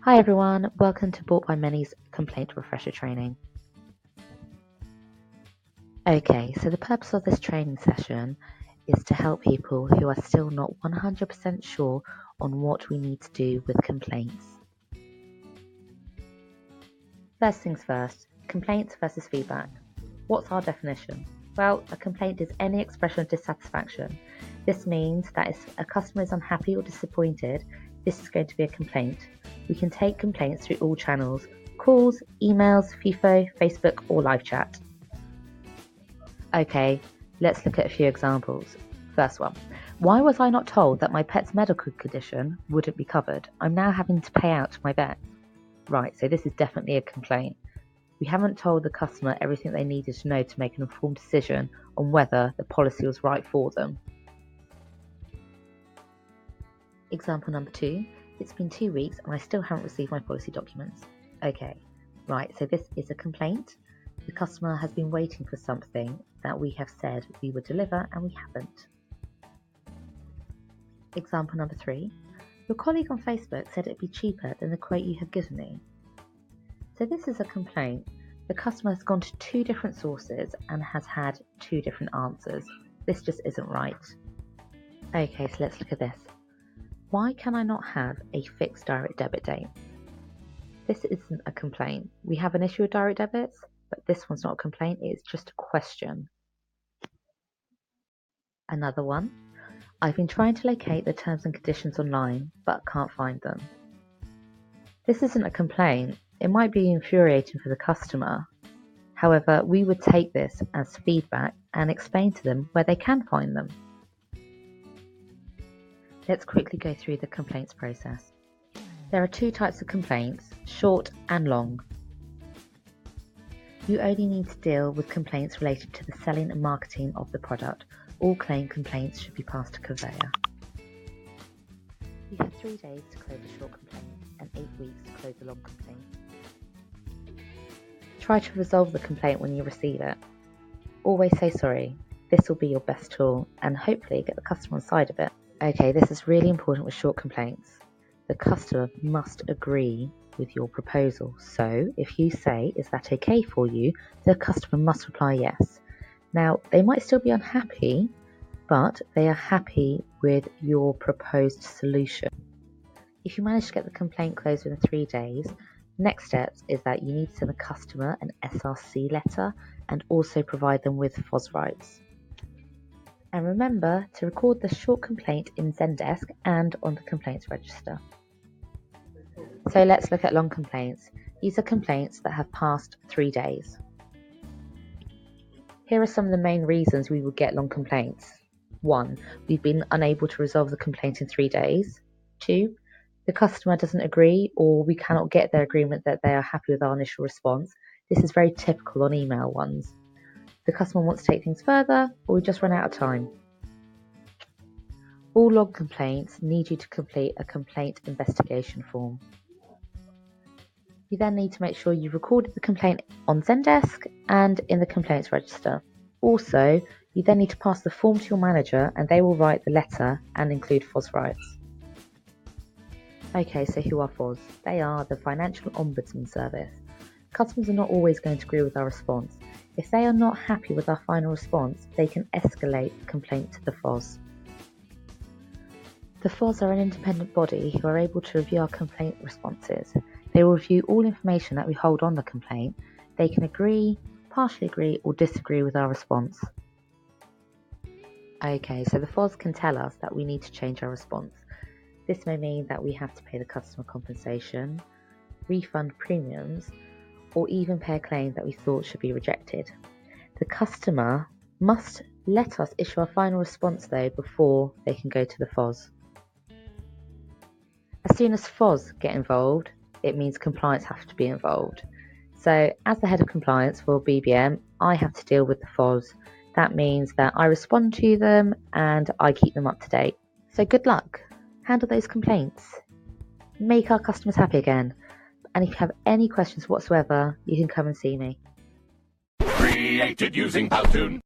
Hi everyone, welcome to Bought by Many's Complaint Refresher Training. Okay, so the purpose of this training session is to help people who are still not 100% sure on what we need to do with complaints. First things first, complaints versus feedback. What's our definition? Well, a complaint is any expression of dissatisfaction. This means that if a customer is unhappy or disappointed, this is going to be a complaint. We can take complaints through all channels: calls, emails, FIFO, Facebook, or live chat. Okay, let's look at a few examples. First one, why was I not told that my pet's medical condition wouldn't be covered? I'm now having to pay out to my vet. Right, so this is definitely a complaint. We haven't told the customer everything they needed to know to make an informed decision on whether the policy was right for them. Example number 2, it's been 2 weeks and I still haven't received my policy documents. Okay, right, so this is a complaint. The customer has been waiting for something that we have said we would deliver and we haven't. Example number 3, your colleague on Facebook said it'd be cheaper than the quote you have given me. So this is a complaint. The customer has gone to 2 different sources and has had 2 different answers. This just isn't right. Okay, so let's look at this. Why can I not have a fixed direct debit date? This isn't a complaint. We have an issue with direct debits, but this one's not a complaint, it's just a question. Another one. I've been trying to locate the terms and conditions online, but can't find them. This isn't a complaint. It might be infuriating for the customer. However, we would take this as feedback and explain to them where they can find them. Let's quickly go through the complaints process. There are 2 types of complaints, short and long. You only need to deal with complaints related to the selling and marketing of the product. All claim complaints should be passed to Conveyor. You have 3 days to close a short complaint and 8 weeks to close a long complaint. Try to resolve the complaint when you receive it. Always say sorry. This will be your best tool and hopefully get the customer on side of it. Okay, this is really important with short complaints. The customer must agree with your proposal. So if you say, is that okay for you? The customer must reply yes. Now, they might still be unhappy, but they are happy with your proposed solution. If you manage to get the complaint closed within 3 days, next steps is that you need to send the customer an SRC letter and also provide them with FOS rights. And remember to record the short complaint in Zendesk and on the complaints register. So let's look at long complaints. These are complaints that have passed 3 days. Here are some of the main reasons we would get long complaints. 1. We've been unable to resolve the complaint in 3 days. 2. The customer doesn't agree or we cannot get their agreement that they are happy with our initial response. This is very typical on email ones. The customer wants to take things further or we just run out of time. All long complaints need you to complete a complaint investigation form. You then need to make sure you've recorded the complaint on Zendesk and in the complaints register. Also, you then need to pass the form to your manager and they will write the letter and include FOS rights. Okay, so who are FOS? They are the Financial Ombudsman Service. Customers are not always going to agree with our response. If they are not happy with our final response, they can escalate the complaint to the FOS. The FOS are an independent body who are able to review our complaint responses. They will review all information that we hold on the complaint. They can agree, partially agree, or disagree with our response. Okay, so the FOS can tell us that we need to change our response. This may mean that we have to pay the customer compensation, refund premiums, or even pay a claim that we thought should be rejected. The customer must let us issue our final response though before they can go to the FOS. As soon as FOS get involved, it means compliance have to be involved. So as the head of compliance for BBM, I have to deal with the FOS. That means that I respond to them and I keep them up to date. So good luck. Handle those complaints. Make our customers happy again. And if you have any questions whatsoever, you can come and see me. Created using Powtoon.